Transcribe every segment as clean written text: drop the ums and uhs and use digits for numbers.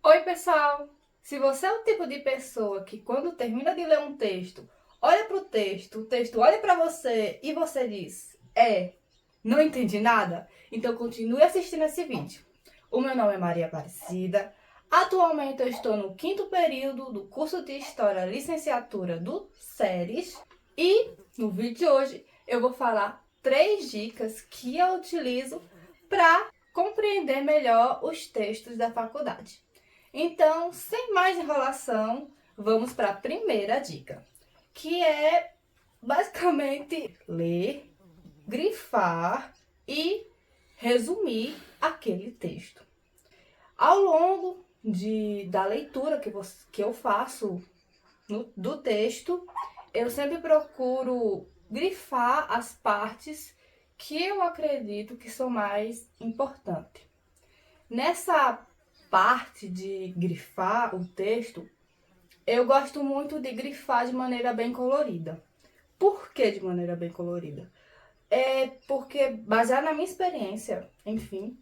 Oi, pessoal! Se você é o tipo de pessoa que quando termina de ler um texto, olha para o texto olha para você e você diz, não entendi nada, então continue assistindo esse vídeo. O meu nome é Maria Aparecida, atualmente eu estou no 5º período do curso de História Licenciatura do SERES e no vídeo de hoje eu vou falar 3 dicas que eu utilizo para compreender melhor os textos da faculdade. Então, sem mais enrolação, vamos para a primeira dica, que é basicamente ler, grifar e resumir aquele texto. Ao longo da leitura que eu faço do texto, eu sempre procuro grifar as partes que eu acredito que são mais importantes. Nessa parte de grifar o texto, eu gosto muito de grifar de maneira bem colorida. Por que de maneira bem colorida? É porque, baseado na minha experiência, enfim,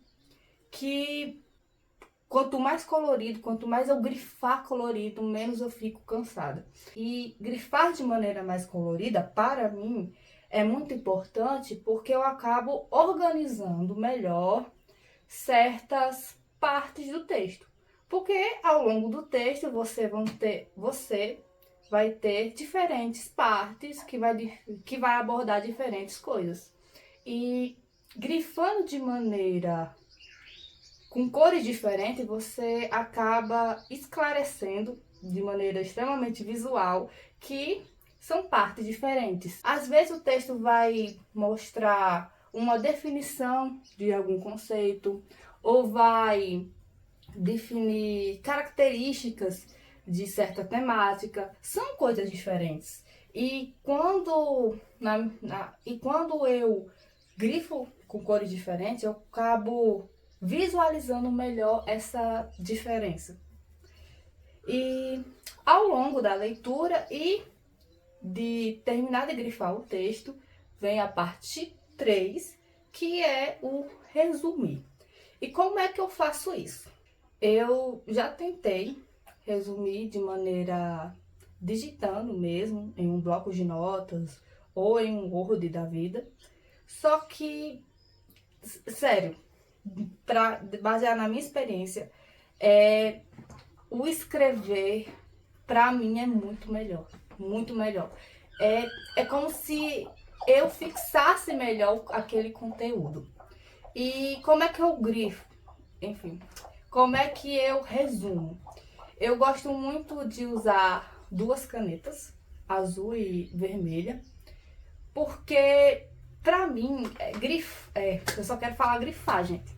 que quanto mais colorido, quanto mais eu grifar colorido, menos eu fico cansada. E grifar de maneira mais colorida, para mim, é muito importante porque eu acabo organizando melhor certas partes do texto. Porque ao longo do texto você vai ter diferentes partes que vai abordar diferentes coisas. E grifando de maneira com cores diferentes, você acaba esclarecendo de maneira extremamente visual que são partes diferentes. Às vezes o texto vai mostrar uma definição de algum conceito ou vai definir características de certa temática. São coisas diferentes. E quando eu grifo com cores diferentes, eu acabo visualizando melhor essa diferença. E ao longo da leitura e de terminar de grifar o texto, vem a parte 3, que é o resumir. E como é que eu faço isso? Eu já tentei resumir de maneira digitando mesmo, em um bloco de notas ou em um Word da vida. Só que, sério, basear na minha experiência, o escrever, para mim, é muito melhor. Muito melhor. É como se eu fixasse melhor aquele conteúdo. E como é que eu grifo? Enfim, como é que eu resumo? Eu gosto muito de usar 2 canetas, azul e vermelha, porque pra mim, eu só quero falar grifar, gente.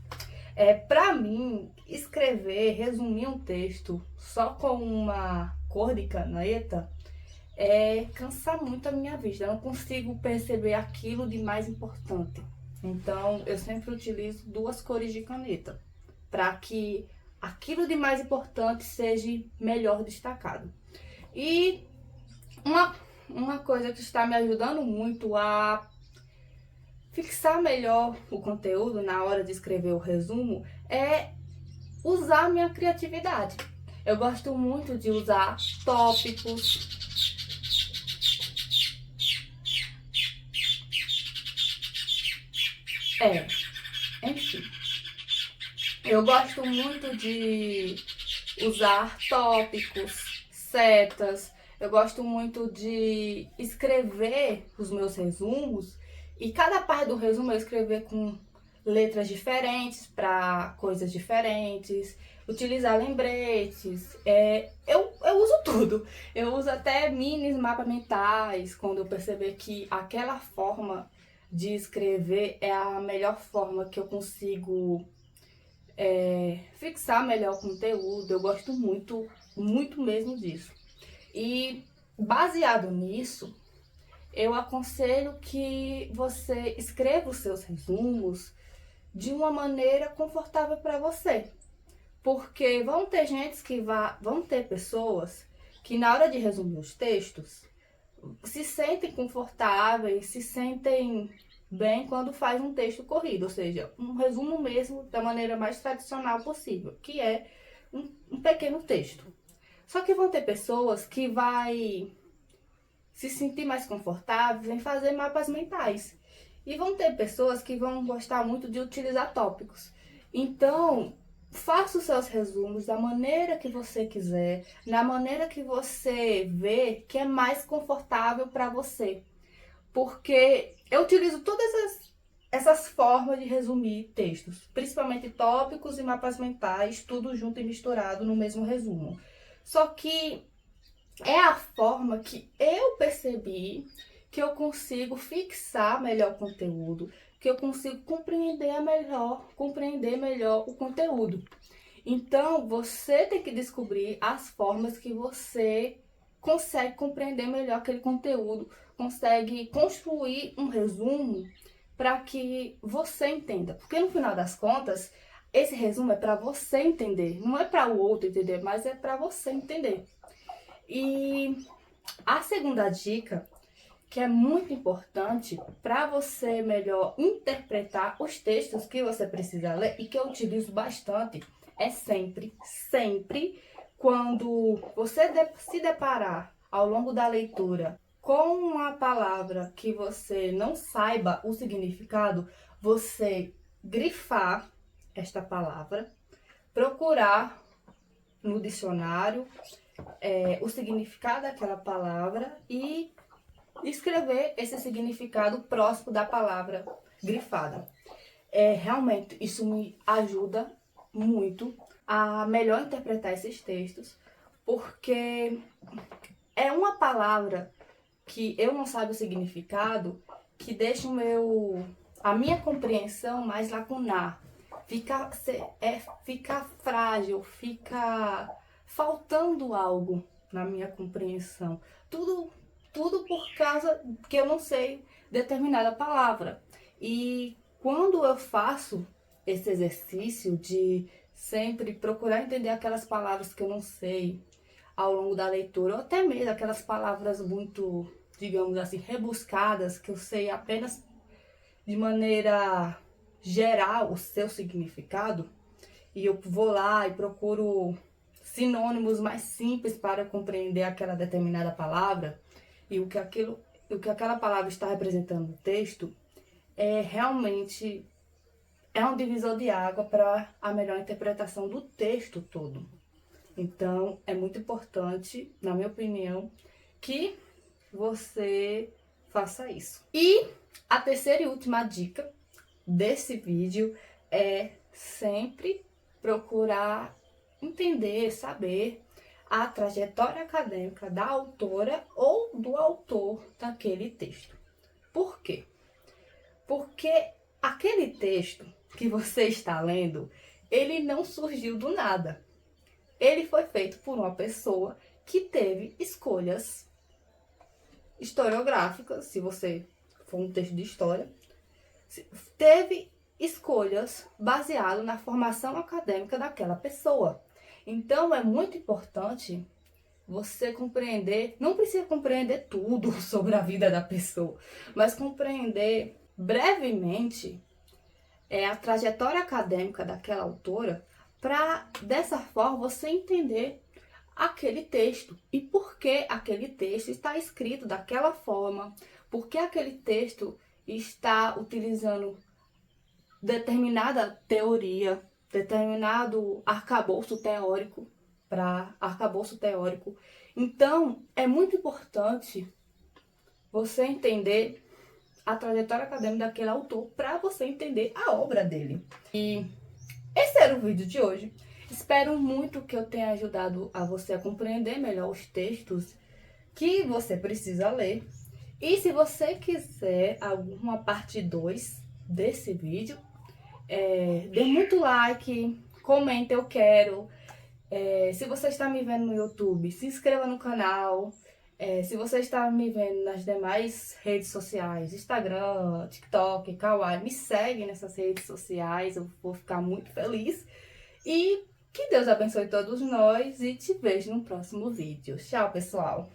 Pra mim, escrever, resumir um texto só com uma cor de caneta cansa muito a minha vista. Eu não consigo perceber aquilo de mais importante. Então, eu sempre utilizo 2 cores de caneta para que aquilo de mais importante seja melhor destacado. E uma coisa que está me ajudando muito a fixar melhor o conteúdo na hora de escrever o resumo é usar a minha criatividade. Eu gosto muito de usar tópicos. Enfim. Eu gosto muito de usar tópicos, setas. Eu gosto muito de escrever os meus resumos e cada parte do resumo eu escrever com letras diferentes para coisas diferentes, utilizar lembretes. Eu uso tudo. Eu uso até minis mapas mentais quando eu perceber que aquela forma de escrever é a melhor forma que eu consigo fixar melhor o conteúdo. Eu gosto muito, muito mesmo disso. E baseado nisso, eu aconselho que você escreva os seus resumos de uma maneira confortável para você. Porque vão ter pessoas que na hora de resumir os textos se sentem confortáveis, se sentem bem quando faz um texto corrido, ou seja, um resumo mesmo da maneira mais tradicional possível, que é um pequeno texto. Só que vão ter pessoas que vai se sentir mais confortáveis em fazer mapas mentais. E vão ter pessoas que vão gostar muito de utilizar tópicos. Então, faça os seus resumos da maneira que você quiser, na maneira que você vê que é mais confortável para você. Porque eu utilizo todas essas formas de resumir textos, principalmente tópicos e mapas mentais, tudo junto e misturado no mesmo resumo. Só que é a forma que eu percebi que eu consigo fixar melhor o conteúdo, que eu consigo compreender melhor o conteúdo. Então, você tem que descobrir as formas que você consegue compreender melhor aquele conteúdo, consegue construir um resumo para que você entenda. Porque no final das contas, esse resumo é para você entender, não é para o outro entender, mas é para você entender. E a segunda dica, que é muito importante para você melhor interpretar os textos que você precisa ler e que eu utilizo bastante, é sempre quando você se deparar ao longo da leitura com uma palavra que você não saiba o significado, você grifar esta palavra, procurar no dicionário o significado daquela palavra e escrever esse significado próximo da palavra grifada. Realmente, isso me ajuda muito a melhor interpretar esses textos, porque é uma palavra que eu não saiba o significado que deixa a minha compreensão mais lacunar. Fica frágil, fica faltando algo na minha compreensão. Tudo por causa que eu não sei determinada palavra. E quando eu faço esse exercício de sempre procurar entender aquelas palavras que eu não sei ao longo da leitura, ou até mesmo aquelas palavras muito, digamos assim, rebuscadas, que eu sei apenas de maneira geral o seu significado, e eu vou lá e procuro sinônimos mais simples para compreender aquela determinada palavra e o que aquela palavra está representando no texto, realmente um divisor de água para a melhor interpretação do texto todo. Então, é muito importante, na minha opinião, que você faça isso. E a terceira e última dica desse vídeo é sempre procurar entender, saber a trajetória acadêmica da autora ou do autor daquele texto. Por quê? Porque aquele texto que você está lendo, ele não surgiu do nada. Ele foi feito por uma pessoa que teve escolhas historiográficas, se você for um texto de história, teve escolhas baseadas na formação acadêmica daquela pessoa. Então, é muito importante você compreender, não precisa compreender tudo sobre a vida da pessoa, mas compreender brevemente a trajetória acadêmica daquela autora, para dessa forma você entender aquele texto e por que aquele texto está escrito daquela forma, por que aquele texto está utilizando determinada teoria, determinado arcabouço teórico Então, é muito importante você entender a trajetória acadêmica daquele autor para você entender a obra dele. E esse era o vídeo de hoje. Espero muito que eu tenha ajudado a você a compreender melhor os textos que você precisa ler. E se você quiser alguma parte 2 desse vídeo, dê muito like, comenta eu quero. Se você está me vendo no YouTube, se inscreva no canal. Se você está me vendo nas demais redes sociais, Instagram, TikTok, Kawaii, me segue nessas redes sociais, eu vou ficar muito feliz. E que Deus abençoe todos nós e te vejo no próximo vídeo. Tchau, pessoal!